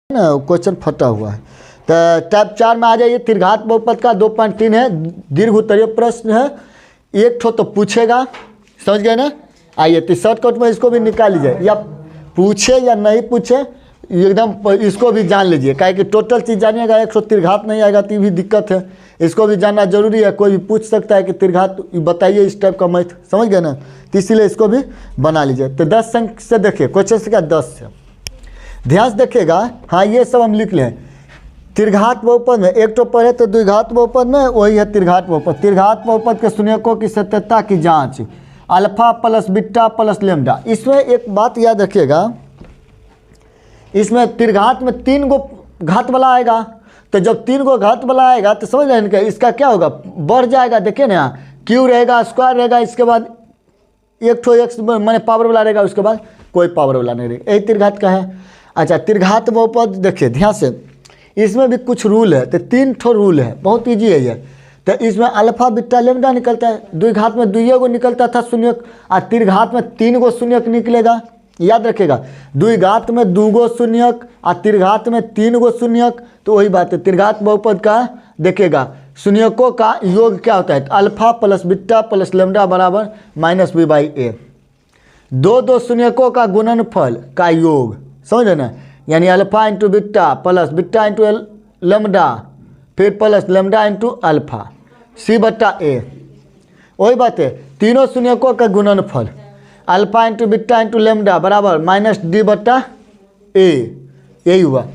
ना क्वेश्चन फटा हुआ है। तो टाइप 4 में आ जाइए। त्रिघात बहुपद का 2.3 है, दीर्घ उत्तरीय प्रश्न है, एक ठो तो पूछेगा, समझ गए ना। आइए तो शॉर्टकट में इसको भी निकाल लीजिए, या पूछे या नहीं पूछे एकदम इसको भी जान लीजिए, काहे कि टोटल चीज़ जानिएगा। एक ठो त्रिघात नहीं आएगा तो ये भी दिक्कत है, इसको भी जानना जरूरी है। कोई भी पूछ सकता है कि त्रिघात बताइए इस टाइप का मैथ, समझ गए ना, तो इसीलिए इसको भी बना लीजिए। तो 10 अंक से देखिए क्वेश्चन से क्या 10 से ध्यान से देखिएगा। हाँ ये सब हम लिख लें। त्रिघात बहुपद में एक तो पढ़े तो द्विघात बहुपद में वही है त्रिघात बहुपद। त्रिघात बहुपद के शून्यकों की सत्यता की जांच, alpha plus beta plus lambda. इसमें एक बात याद रखिएगा, इसमें त्रिघात में 3 गो घात वाला आएगा, तो जब 3 गो घात वाला आएगा तो समझ रहे हैं इसका क्या होगा, बढ़ जाएगा। देखिए ना, क्यू रहेगा, स्क्वायर रहेगा, इसके बाद एक ठो एक्स मैंने पावर वाला रहेगा, उसके बाद कोई पावर वाला नहीं रहेगा। यही त्रिघात का है। अच्छा, त्रिघात बहुपद देखिए ध्यान से, इसमें भी कुछ रूल है। तो 3 ठो रूल है, बहुत ईजी है ये। तो इसमें अल्फा बीटा लेम्डा निकलता है, द्विघात में 2 गो निकलता था शून्यक, और त्रिघात में 3 गो शून्यक निकलेगा। याद रखेगा, द्विघात में 2 गो शून्यक और त्रिघात में 3 गो शून्यक। तो वही बात है, त्रिघात बहुपद का देखिएगा शून्यकों का योग क्या होता है, तो alpha plus beta plus lambda बराबर -b/a। 2 शून्यकों का गुणनफल का योग, समझ रहे ना, यानी alpha into beta into lambda, फिर plus lambda into alpha, c/a। वही बात है, तीनों शून्यकों का गुणनफल alpha into beta into lambda बराबर -d/a। यही हुआ।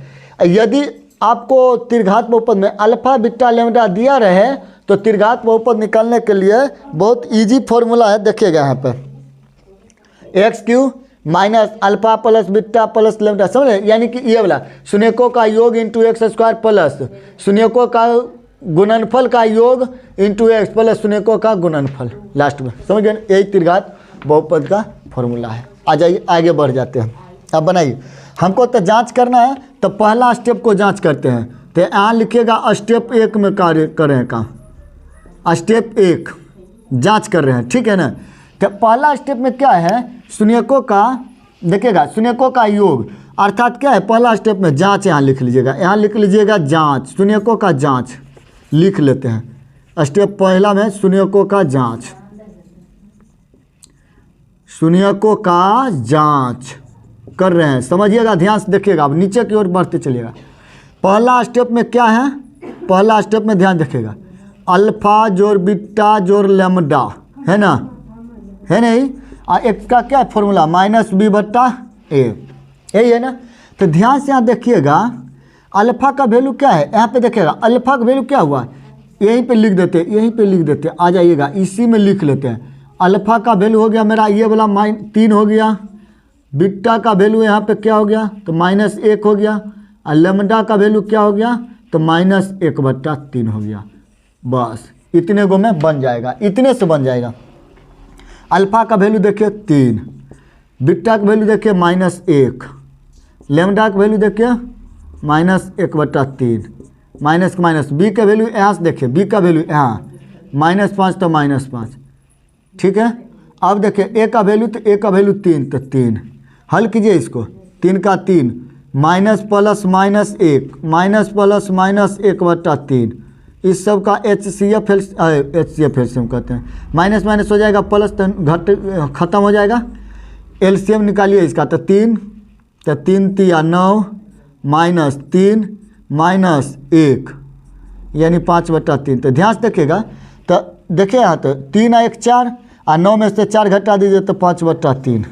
यदि आपको त्रिघात बहुपद में अल्फा बीटा लेम्डा दिया रहे तो त्रिघात बहुपद निकालने के लिए बहुत इजी फॉर्मूला है, देखिएगा यहाँ पर, x³ minus alpha plus beta plus lambda, समझ रहे, यानी कि ये वाला शून्यकों का योग इंटू x² प्लस शून्यकों का गुणनफल का योग इंटू x प्लस शून्यकों का गुणनफल लास्ट में, समझ गए। यही त्रिघात बहुपद का फॉर्मूला है। आ जाइए आगे बढ़ जाते हैं। अब बनाइए, हमको तो जांच करना है, तो पहला स्टेप को जांच करते हैं। तो यहाँ लिखिएगा स्टेप 1 में कार्य करें काम, स्टेप 1 जांच कर रहे हैं, ठीक है ना। तो पहला स्टेप में क्या है, शून्यकों का देखिएगा, शून्यकों का योग अर्थात क्या है, पहला स्टेप में जांच यहाँ लिख लीजिएगा, यहाँ लिख लीजिएगा जांच, शून्यकों का जांच लिख लेते हैं। स्टेप पहला में शून्यकों का जांच, शून्यकों का जांच कर रहे हैं, समझिएगा, ध्यान से देखिएगा। अब नीचे की ओर बढ़ते चलिएगा। पहला स्टेप में क्या है, पहला स्टेप में ध्यान देखिएगा, अल्फा जोड़ बीटा जोड़ लेम्डा है ना, है नहीं, और एक का क्या फॉर्मूला -b/a, यही है ना। तो ध्यान से यहाँ देखिएगा, अल्फा का वैल्यू क्या है, यहाँ पे देखिएगा अल्फा का वैल्यू क्या हुआ, यहीं पे लिख देते, यहीं पे लिख देते, आ जाइएगा इसी में लिख लेते हैं। अल्फा का वैल्यू हो गया मेरा ये वाला -3 हो गया, बीटा का वैल्यू यहाँ पे क्या हो गया, तो -1 हो गया, और लेम्डा का वैल्यू क्या हो गया, तो -1/3 हो गया। बस इतने गो में बन जाएगा, इतने से बन जाएगा। अल्फा का वैल्यू देखिए 3, बीटा का वैल्यू देखिए -1, लेम्डा का वैल्यू देखिए -1/3, माइनस माइनस, बी का वैल्यू यहाँ से देखिए, बी का वैल्यू यहाँ -5 तो -5, ठीक है। अब देखिए ए का वैल्यू, तो ए का वैल्यू 3, तो 3 हल कीजिए इसको, 3 का 3 माइनस प्लस -1 माइनस प्लस -1/3, इस सब का HCF एलसीएम कहते हैं, माइनस माइनस हो जाएगा प्लस, तो घट खत्म हो जाएगा। एलसीएम निकालिए इसका, तो 3 3 9 -3 -1 यानी 5/3। तो ध्यान से देखिएगा, तो देखिए यहाँ तो 3 1 4 और 9 में से 4 घटा दीजिए तो 5/3।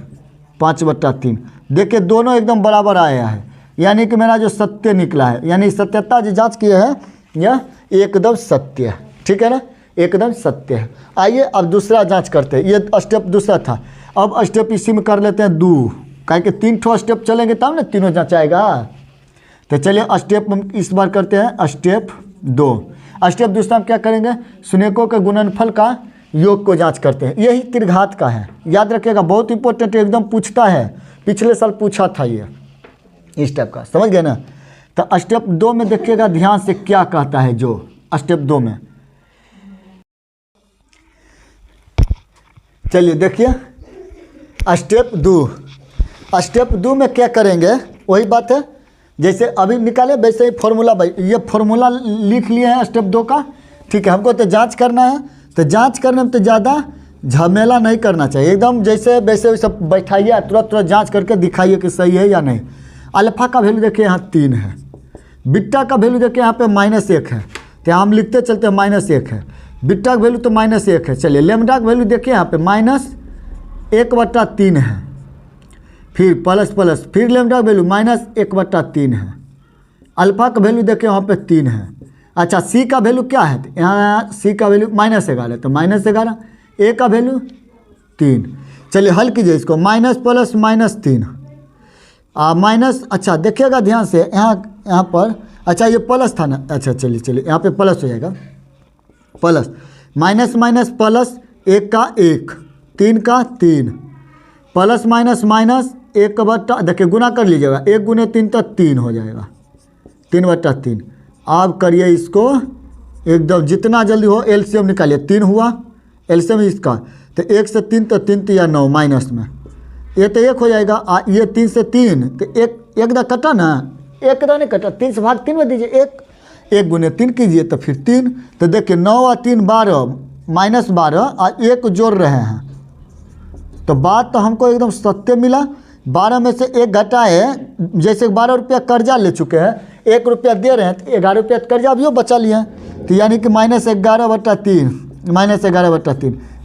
देखिए दोनों एकदम बराबर आया है, यानी कि मेरा जो सत्य निकला है, यानी सत्यता जो जांच किए हैं यह एकदम सत्य है, ठीक है ना, एकदम सत्य है। आइए अब दूसरा जांच करते हैं, ये स्टेप दूसरा था। अब स्टेप इसी में कर लेते हैं 2, काहे कि 3 ठो स्टेप चलेंगे तब ना तीनों जांचाएगा। तो चलिए स्टेप इस बार करते हैं स्टेप 2। स्टेप दूसरा हम क्या करेंगे, शून्यकों के गुणनफल का योग को जांच करते हैं। यही त्रिघात का है, याद रखिएगा, बहुत इंपॉर्टेंट, एकदम पूछता है, पिछले साल पूछा था ये इस टाइप का, समझ गए ना। तो स्टेप 2 में देखिएगा ध्यान से क्या कहता है, जो स्टेप 2 में, चलिए देखिए स्टेप 2 में क्या करेंगे, वही बात है, जैसे अभी निकाले वैसे ही फॉर्मूला, ये फॉर्मूला लिख लिए हैं स्टेप 2 का, ठीक है। हमको तो जांच करना है, तो जांच करने में तो ज़्यादा झमेला नहीं करना चाहिए, एकदम जैसे वैसे वैसे बैठाइए, तुरंत तुरंत जांच करके दिखाइए कि सही है या नहीं। अल्फ़ा का वैल्यू देखिए यहाँ 3 है, बीटा का वैल्यू देखिए यहाँ पे -1 है, तो यहाँ हम लिखते चलते हैं -1 है, बीटा का वैल्यू तो -1 है। चलिए लेमडा का वैल्यू देखिए यहाँ पे -1/3 है, फिर प्लस प्लस, फिर लेमडा का वैल्यू -1/3 है, अल्फ़ा का वैल्यू देखिए वहाँ पे 3 है। अच्छा सी का वैल्यू क्या है, तो यहाँ सी का वैल्यू -11, तो -11, ए का वैल्यू 3। चलिए हल कीजिए इसको, माइनस प्लस -3 माइनस, अच्छा देखिएगा ध्यान से, यहाँ पर, अच्छा ये प्लस था ना, अच्छा चलिए यहाँ पे प्लस हो जाएगा, प्लस माइनस माइनस प्लस, 1 का 1, 3 का 3, प्लस माइनस माइनस 1/, देखिए गुना कर लीजिएगा, 1 × 3 तो 3 हो जाएगा, 3/3। आप करिए इसको एकदम जितना जल्दी हो, एलसीएम निकालिए, 3 हुआ एलसीएम इसका, तो 1 से 3 तो 3 या 9 माइनस में, ये तो 1 हो जाएगा, ये 3 से 3 तो 1 दा कटा ना, 1 दा नहीं कटा, 3 से भाग 3 में दीजिए, 1 × 3 कीजिए तो फिर 3, तो देखिए 9 और 3 12, -12 और 1 जोड़ रहे हैं, तो बात तो हमको एकदम सत्य मिला। 12 में से 1 घटाए, जैसे 12 रुपया कर्जा ले चुके हैं, 1 रुपया दे रहे हैं, तो 11 रुपया कर्जा अभी बचा लिए हैं, तो यानी कि -11/3,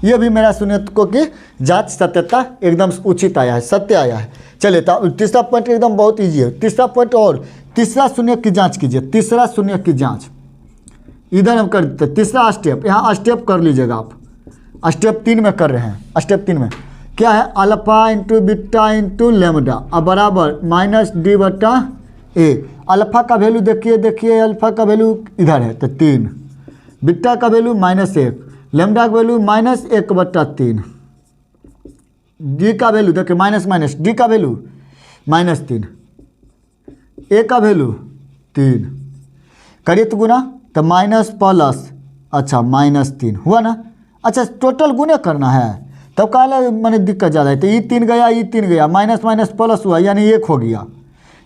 ये भी मेरा सुनियों की जांच सत्यता एकदम उचित आया है, सत्य आया है। चलिए तो तीसरा पॉइंट एकदम बहुत ईजी है, तीसरा पॉइंट, और तीसरा शून्य की जांच कीजिए, तीसरा शून्य की जांच इधर हम कर देते हैं। तीसरा स्टेप, यहाँ स्टेप कर लीजिएगा आप, स्टेप 3 में कर रहे हैं। स्टेप 3 में क्या है, alpha into beta into lambda अब बराबर -d/a। अल्फ़ा का वैल्यू देखिए अल्फ़ा का वैल्यू इधर है तो 3, बीटा का वैल्यू -1, लेमडा का वैल्यू -1/3, डी का वैल्यू देखिए माइनस, डी का वैल्यू -3, ए का वैल्यू 3, करिए तो गुना, तो माइनस प्लस, अच्छा -3 हुआ ना। अच्छा टोटल गुने करना है, तब काला मैंने दिक्कत ज़्यादा है, तो ये 3 गया, ये 3 गया, माइनस माइनस प्लस हुआ यानी 1 हो गया,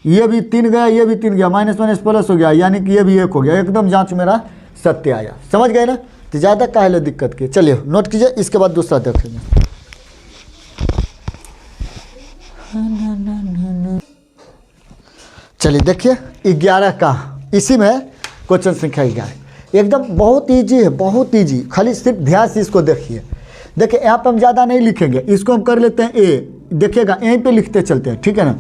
ये भी 3 गया, ये भी 3 गया, माइनस माइनस प्लस हो गया यानी कि ये भी 1 हो गया, एकदम जांच मेरा सत्य आया। समझ गए ना, तो ज़्यादा काहे दिक्कत की। चलिए नोट कीजिए, इसके बाद दूसरा देखेंगे। चलिए देखिए 11 का, इसी में क्वेश्चन संख्या 11 एकदम बहुत ईजी है, बहुत ईजी, खाली सिर्फ ध्यान से इसको देखिए। देखिए यहाँ पे हम ज़्यादा नहीं लिखेंगे, इसको हम कर लेते हैं ए, देखिएगा यहीं पे लिखते चलते हैं, ठीक है ना।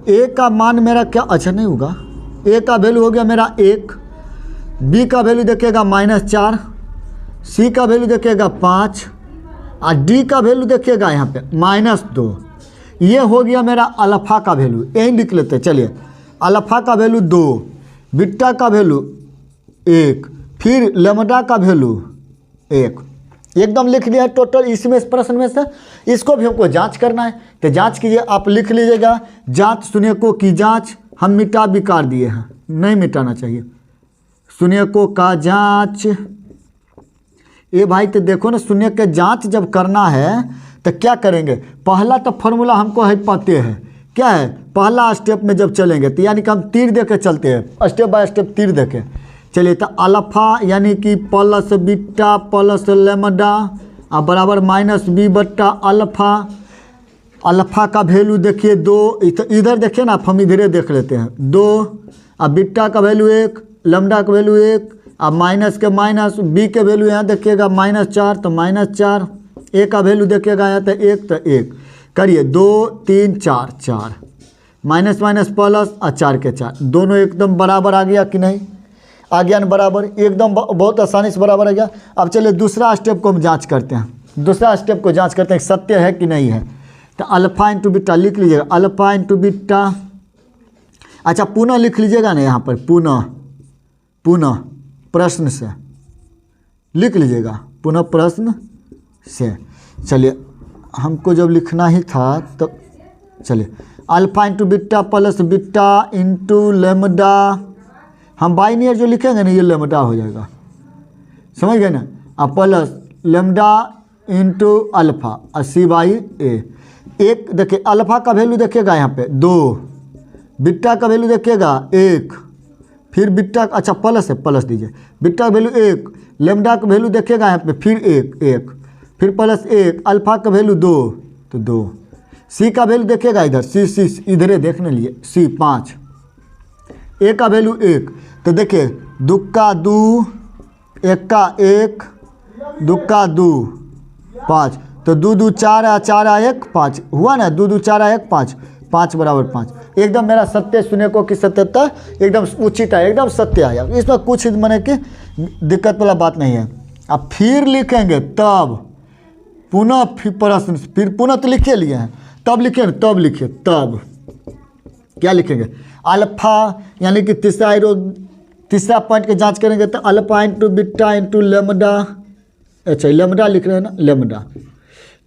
ए का मान मेरा क्या, अच्छा नहीं होगा, ए का वैल्यू हो गया मेरा 1, बी का वैल्यू देखिएगा -4, सी का वैल्यू देखिएगा 5 और डी का वैल्यू देखिएगा यहाँ पे -2। ये हो गया मेरा अल्फ़ा का वैल्यू, यहीं लिख लेते हैं। चलिए अल्फ़ा का वैल्यू 2, बीटा का वैल्यू 1, फिर लेमडा का वैल्यू 1, एकदम लिख लिया है टोटल। इसमें प्रश्न में से इसको भी हमको जांच करना है, तो जांच कीजिए, आप लिख लीजिएगा, जांच शून्यकों की जांच हम मिटा भी कर दिए हैं, नहीं मिटाना चाहिए शून्यकों का जांच। ये भाई तो देखो ना, शून्य के जांच जब करना है तो क्या करेंगे, पहला तो फॉर्मूला हमको है पते है, क्या है पहला स्टेप में जब चलेंगे तो यानी कि हम तीर दे के चलते हैं, स्टेप बाय स्टेप तीर दे के। चलिए तो अल्फ़ा यानी कि प्लस बीटा प्लस लेमडा बराबर -b/अल्फ़ा। अल्फ़ा का वैल्यू देखिए 2, इधर देखिए ना, हम इधरे देख लेते हैं 2, अब बीटा का वैल्यू 1, लेमडा का वैल्यू 1, अब माइनस के माइनस, बी के वैल्यू यहाँ देखिएगा -4 तो -4, ए का वैल्यू देखिएगा यहाँ तो 1 तो 1, करिए 2 3 4 4, माइनस माइनस प्लस और 4 के 4, दोनों एकदम बराबर आ गया कि नहीं, आ गया ना बराबर, एकदम बहुत आसानी से बराबर आ गया। अब चलिए दूसरा स्टेप को हम जांच करते हैं, दूसरा स्टेप को जांच करते हैं सत्य है कि नहीं है। तो अल्फ़ा इंटू बीटा लिख लीजिएगा, अल्फ़ा इंटू बीटा, अच्छा पुनः लिख लीजिएगा ना यहाँ पर, पुनः प्रश्न से लिख लीजिएगा, पुनः प्रश्न से। चलिए हमको जब लिखना ही था तो चलिए alpha into beta plus beta into lambda, हम बाइनरी जो लिखेंगे ना ये लेमडा हो जाएगा, समझ गए ना, अब प्लस लेमडा इंटू अल्फ़ा और c/a। एक देखिए अल्फ़ा का वैल्यू देखिएगा यहाँ पे 2, बीटा का वैल्यू देखिएगा 1, फिर बीटा, अच्छा प्लस है, प्लस दीजिए, बीटा का वैल्यू 1, लेमडा का वैल्यू देखिएगा यहाँ पे फिर 1, फिर प्लस 1, अल्फा का वैल्यू 2 तो 2, सी का वैल्यू देखिएगा इधर, सी इधर ही देखने लिए, सी 5, ए का वैल्यू 1, तो देखिए 2 का 2, 1 का 1, 2 का 2, 5, तो 2 2 4 4 1 5 हुआ ना, 2 2 4 1 5, 5 बराबर 5। एकदम मेरा सत्य शून्य को की सत्यता एकदम उचित है, एकदम सत्य आया, इसमें कुछ मैंने कि दिक्कत वाला बात नहीं है। अब फिर लिखेंगे तब, पुनः फिर प्रश्न, फिर पुनः तो लिखे लिए हैं, तब लिखे, तब लिखिए, तब क्या लिखेंगे, अल्फा यानी कि तीसरा पॉइंट की जांच करेंगे तो alpha into beta into lambda, अच्छा लेमडा लिख रहे हैं ना, लेमडा,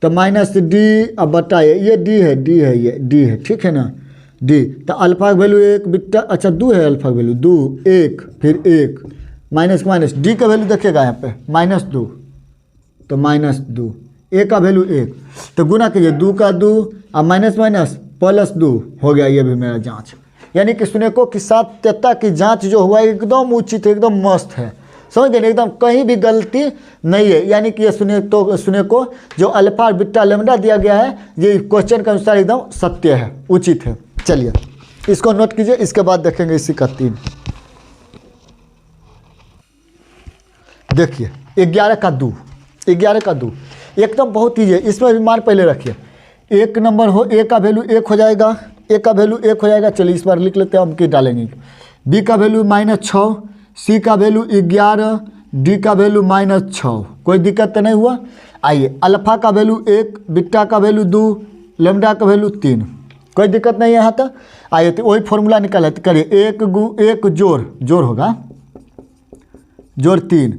तो माइनस डी, अब बताइए ये डी है, ये डी है, ठीक है ना, डी, तो अल्फा का वैल्यू 1, बीटा, अच्छा 2 है, अल्फा का वैल्यू 2, 1 फिर 1, माइनस माइनस, डी का वैल्यू देखिएगा यहाँ पे -2, तो -2, ए का वैल्यू 1, तो गुना कीजिए 2 का 2 और माइनस माइनस +2 हो गया, ये भी मेरा जांच, यानी कि शून्यकों की सत्यता की जांच जो हुआ एकदम उचित है, एकदम मस्त है, समझ गए, एकदम कहीं भी गलती नहीं है, यानी कि ये शून्यकों जो अल्फा और बीटा लेमडा दिया गया है ये क्वेश्चन के अनुसार एकदम सत्य है, उचित है। चलिए इसको नोट कीजिए, इसके बाद देखेंगे इसी का 3। देखिए 11 का 2, 11 का 2 एकदम बहुत ईजी है, इसमें भी मान पहले रखिए, 1 नंबर हो, ए का वैल्यू 1 हो जाएगा, ए का वैल्यू 1 हो जाएगा, चलिए इस बार लिख लेते हैं, हम की डालेंगे, बी का वैल्यू -6, सी का वैल्यू 11, डी का वैल्यू -6, कोई दिक्कत तो नहीं हुआ। आइए अल्फा का वैल्यू 1, बीटा का वैल्यू 2, लेमडा का वैल्यू 3, कोई दिक्कत नहीं है यहाँ तक। आइए तो वही फॉर्मूला निकाले, तो करिए 1 जोड़ होगा, जोड़ 3,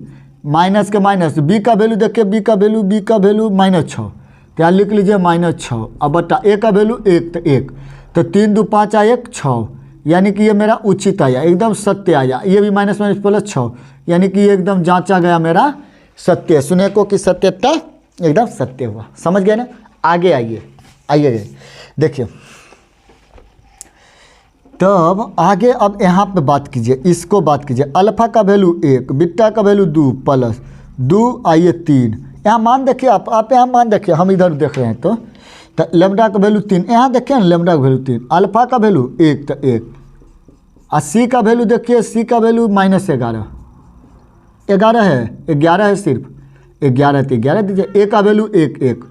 माइनस के माइनस, बी का वैल्यू देखिए, बी का वैल्यू -6, क्या लिख लीजिए -6, अब बटा ए का वैल्यू 1 तो 1, तो 3 2 5 आया 6, यानी कि ये मेरा उचित आया, एकदम सत्य आया, ये भी माइनस प्लस 6, यानी कि ये एकदम जांचा गया मेरा सत्य, शून्यकों की सत्यता एकदम सत्य हुआ, समझ गए ना। आगे आइए देखिए, तब आगे अब यहाँ पे बात कीजिए, इसको बात कीजिए, अल्फा का वैल्यू 1, बीटा का वैल्यू 2 प्लस 2 आइए 3, यहाँ मान देखिए, आप यहाँ मान देखिए, हम इधर देख रहे हैं तो लेमडा का वैल्यू 3, यहाँ देखिए ना लेमडा का वैल्यू 3, अल्फा का वैल्यू 1 तो 1, और सी का वैल्यू देखिए, सी का वैल्यू -11, 11 है, 11 है सिर्फ, 11 तो 11 दीजिए, ए का वैल्यू 1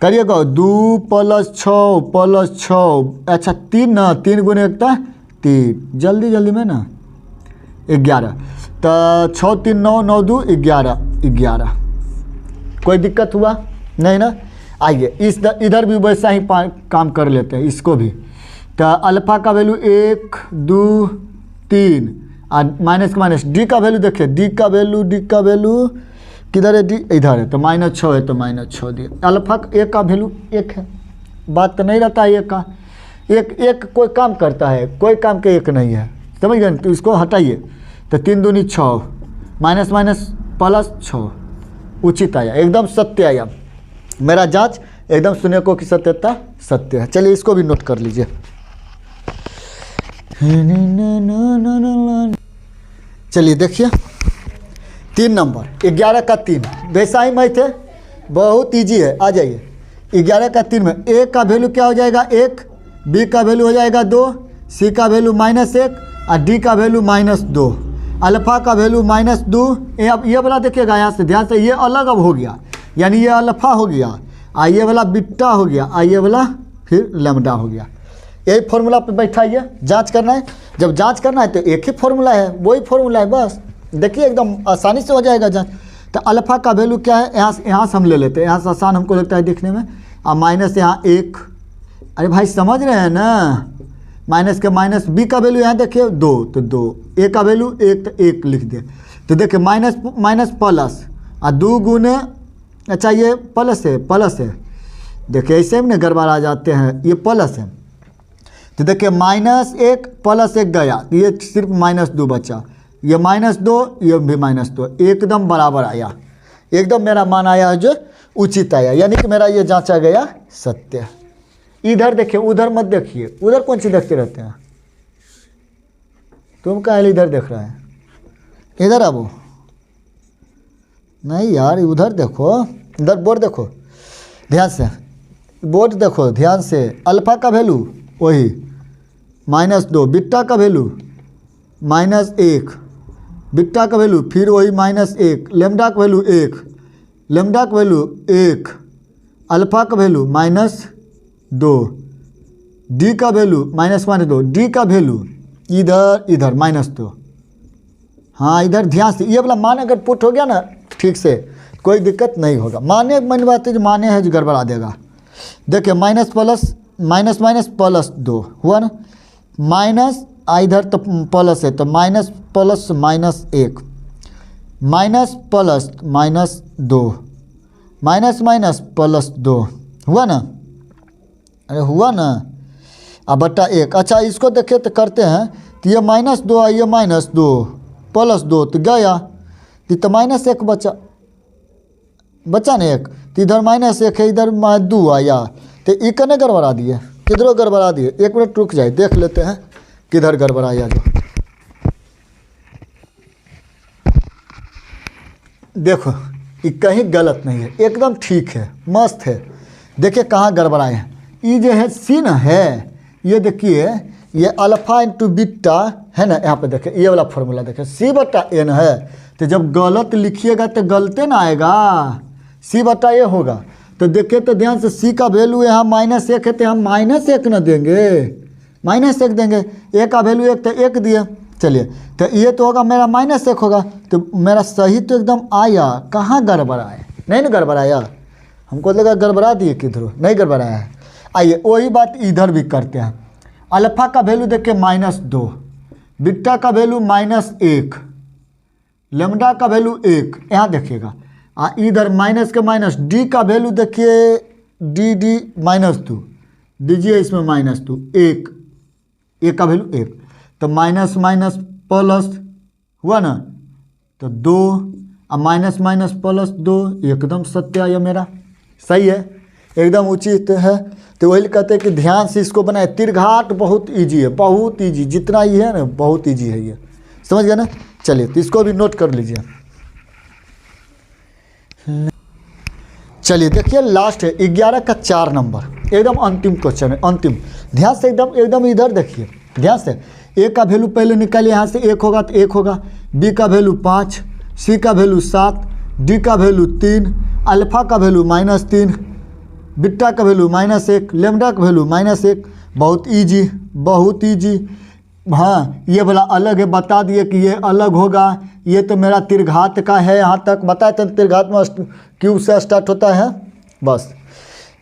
करिएगा, 2 + 6 अच्छा 3 ना, 3 गुने 1 3, जल्दी में ना 11, तो 6 3 9 9 2 11, कोई दिक्कत हुआ नहीं ना। आइए इधर भी वैसा ही काम कर लेते हैं, इसको भी, तो अल्फा का वैल्यू 1 2 3 और माइनस का माइनस, डी का वैल्यू देखिए, डी का वैल्यू किधर है, डी इधर है, तो -6 है, तो -6 दिए, अल्फा ए का वैल्यू 1 है, बात तो नहीं रहता है, एक का एक कोई काम करता है, कोई काम के एक नहीं है, समझ गए, तो इसको हटाइए, तो 3 दूनी 6, माइनस प्लस 6, उचित आया, एकदम सत्य आया, मेरा जांच एकदम शून्यकों की सत्यता सत्य है। चलिए इसको भी नोट कर लीजिए, चलिए देखिए 3 नंबर 11 का 3, वैसा ही मैं थे, बहुत इजी है, आ जाइए 11 का 3 में ए का वैल्यू क्या हो जाएगा 1, बी का वैल्यू हो जाएगा 2, सी का वैल्यू -1 और डी का वैल्यू -2, अल्फा का वैल्यू -2, अब ये वाला देखिएगा, यहाँ से ध्यान से, ये अलग अब हो गया, यानी ये अल्फा हो गया, और ये वाला बीटा हो गया, और ये वाला फिर लेमडा हो गया, यही फॉर्मूला पे बैठाइए, जांच करना है, जब जांच करना है तो एक ही फॉर्मूला है, वही फॉर्मूला है, बस देखिए एकदम आसानी से हो जाएगा जांच। तो अल्फा का वैल्यू क्या है, यहाँ से हम ले लेते हैं, यहाँ से आसान हमको लगता है दिखने में, और माइनस यहाँ 1, अरे भाई समझ रहे हैं ना, माइनस के माइनस, बी का वैल्यू यहाँ देखिए 2 तो 2, ए का वैल्यू 1 तो 1 लिख दिए, तो देखिए माइनस प्लस और 2 गुने, अच्छा ये प्लस है, देखिए ऐसे में ना गड़बड़ आ जाते हैं, ये प्लस है, तो देखिए -1 + 1 गया, ये सिर्फ -2 बचा, ये -2, ये भी -2, एकदम बराबर आया, एकदम मेरा मान आया है जो उचित आया, यानी कि मेरा ये जांचा गया सत्य। इधर देखिए, उधर मत देखिए, उधर कौन सी देखते रहते हैं, तुम काहे इधर देख रहा है? इधर आबो। नहीं यार, उधर देखो, इधर बोर्ड देखो ध्यान से, बोर्ड देखो ध्यान से। अल्फा का वैल्यू वही -2, बीटा का वैल्यू -1, बीटा का वैल्यू फिर वही -1, लेमडा का वैल्यू 1, लेमडा का वैल्यू 1, अल्फा का वैल्यू -2, डी का वैल्यू -2, डी का वैल्यू इधर इधर -2। हाँ इधर ध्यान से, ये वाला मान अगर पुट हो गया ना ठीक से, कोई दिक्कत नहीं होगा। माने मन बात है, जो माने है जो गड़बड़ा देगा। देखिए माइनस प्लस माइनस माइनस +2 हुआ ना, माइनस इधर तो प्लस है तो minus plus -1, minus plus -2, minus minus +2 हुआ ना, अरे हुआ ना। अब बटा 1। अच्छा इसको देखिए तो करते हैं, तो ये -2 और ये -2 +2 तो गया, तो -1 बचा ना 1, तो इधर -1 है, इधर -2 आया, तो ये कने गड़बड़ा दिए, किधरों गड़बड़ा दिए। 1 मिनट रुक जाए, देख लेते हैं किधर गड़बड़ाया जो। देखो ये कहीं गलत नहीं है, एकदम ठीक है, मस्त है। देखिए कहाँ गड़बड़ाए हैं। ये जो है सी ना है, ये देखिए ये अल्फा इंटू बीटा है ना, यहाँ पे देखिए ये वाला फॉर्मूला देखिए C/N है, तो जब गलत लिखिएगा तो गलते ना आएगा, C/A होगा। तो देखिए तो ध्यान से, C का वैल्यू यहाँ -1 है तो हम -1 ना देंगे, -1 देंगे। A का वैल्यू 1 तो 1 दिए, चलिए तो ये तो होगा मेरा -1 होगा, तो मेरा सही तो एकदम आया। कहाँ गड़बड़ाए? नहीं ना गड़बड़ाया, हमको लगा गड़बड़ा दिए किधरों, नहीं गड़बड़ाया है। आइए वही बात इधर भी करते हैं। अल्फा का वैल्यू देखिए -2, बीटा का वैल्यू -1, लेमडा का वैल्यू 1, यहाँ देखिएगा। इधर माइनस के माइनस, डी का वैल्यू देखिए डी -2 दीजिए, इसमें -2 1, ए का वैल्यू 1, तो माइनस माइनस प्लस हुआ ना, तो 2 और माइनस माइनस +2 एकदम सत्य आया मेरा, सही है, एकदम उचित है। तो वही कहते हैं कि ध्यान से इसको बनाए। तिरघाट बहुत इजी है, बहुत इजी, जितना ये है ना बहुत इजी है ये, समझ गए ना। चलिए तो इसको भी नोट कर लीजिए। चलिए देखिए लास्ट है 11 का 4 नंबर, एकदम अंतिम क्वेश्चन है, अंतिम। ध्यान से एकदम इधर देखिए ध्यान से। ए का वैल्यू पहले निकालिए, यहाँ से 1 होगा तो 1 होगा, बी का वैल्यू 5, सी का वैल्यू 7, डी का वैल्यू 3, अल्फा का वैल्यू -3, बीटा का वैल्यू -1, लेमडा का वैल्यू -1। बहुत इजी, बहुत इजी। हाँ ये वाला अलग है, बता दिए कि ये अलग होगा। ये तो मेरा तिरघात का है, यहाँ तक बताए थे, तिरघात में क्यू से स्टार्ट होता है बस।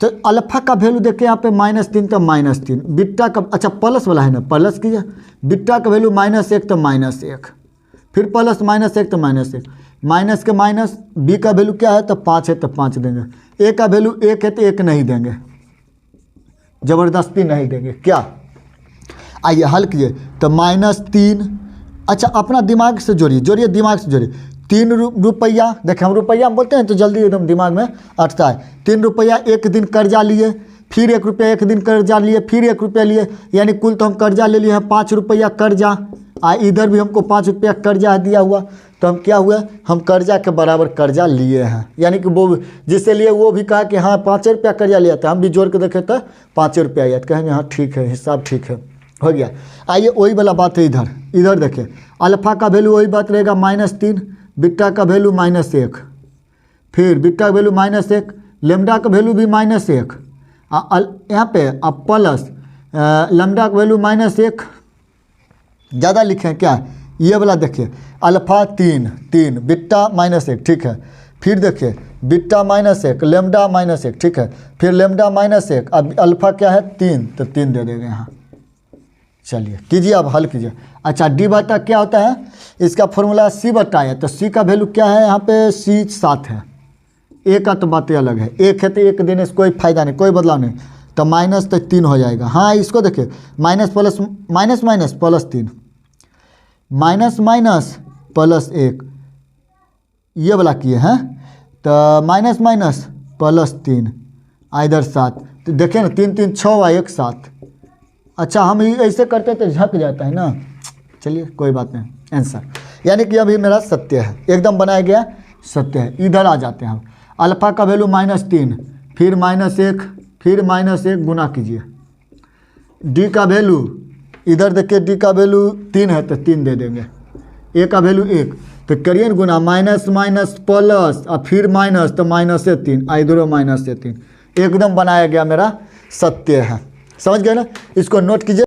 तो अल्फा का वैल्यू देखिए यहाँ पे -3 तो -3, बीटा का, अच्छा प्लस वाला है ना, प्लस कीजिए। बीटा का वैल्यू -1 तो -1, फिर प्लस -1 तो -1, माइनस के माइनस। बी का वैल्यू क्या है तो 5 है तो 5 देंगे। ए का वैल्यू 1 है तो 1 नहीं देंगे, ज़बरदस्ती नहीं देंगे क्या। आइए हल कीजिए तो -3। अच्छा अपना दिमाग से जोड़िए दिमाग से जोड़िए। 3 रुपया, देखें हम रुपया बोलते हैं तो जल्दी एकदम दिमाग में अटता है। 3 रुपया एक दिन कर्जा लिए, फिर 1 रुपया एक दिन कर्जा लिए, फिर 1 रुपया लिए, यानी कुल तो हम कर्जा ले लिए हैं 5 रुपया कर्जा। इधर भी हमको 5 रुपया कर्जा दिया हुआ, तो हम क्या हुआ, हम कर्जा के बराबर कर्जा लिए हैं। यानी कि वो जिससे लिए वो भी कहा कि हाँ 5 रुपया कर्जा लिया था, हम भी जोड़ के देखे तो 5 रुपया आया, तो कहेंगे हाँ ठीक है, हिसाब ठीक है, हो गया। आइए वही वाला बात है इधर देखिए। अल्फा का वैल्यू वही बात रहेगा -3, बीटा का वैल्यू -1, फिर बीटा का वैल्यू -1, लेमडा का वैल्यू भी -1, यहाँ पे अब प्लस लेमडा का वैल्यू -1। ज़्यादा लिखें क्या, ये वाला देखिए अल्फा 3, बीटा -1, ठीक है। फिर देखिए बीटा -1, लेमडा -1, ठीक है। फिर लेमडा -1, अब अल्फा क्या है 3, तो 3 दे देंगे यहाँ। चलिए कीजिए, अब हल कीजिए। अच्छा डी बटा क्या होता है, इसका फॉर्मूला C/A है, तो C का वैल्यू क्या है, यहाँ पे C 7 है। ए का तो बातें अलग है, 1 है तो 1 देने से कोई फायदा नहीं, कोई बदलाव नहीं, तो माइनस तो 3 हो जाएगा। हाँ इसको देखिए minus plus minus minus +3, minus minus +1, ये वाला किए हैं, तो माइनस माइनस +3, इधर 7, तो देखिए ना 3 3 6 और 1 7। अच्छा हम ऐसे करते तो झक जाता है ना, चलिए कोई बात नहीं, आंसर यानी कि अभी मेरा सत्य है, एकदम बनाया गया सत्य है। इधर आ जाते हैं हम, अल्फ़ा का वैल्यू -3, फिर -1, फिर -1 गुना कीजिए। डी का वैल्यू इधर देखिए, डी का वैल्यू 3 है तो 3 दे देंगे, ए का वैल्यू 1 तो करिए गुना, माइनस माइनस प्लस और फिर माइनस तो -3, इधरो -3, एकदम बनाया गया मेरा सत्य है। समझ गए ना, इसको नोट कीजिए।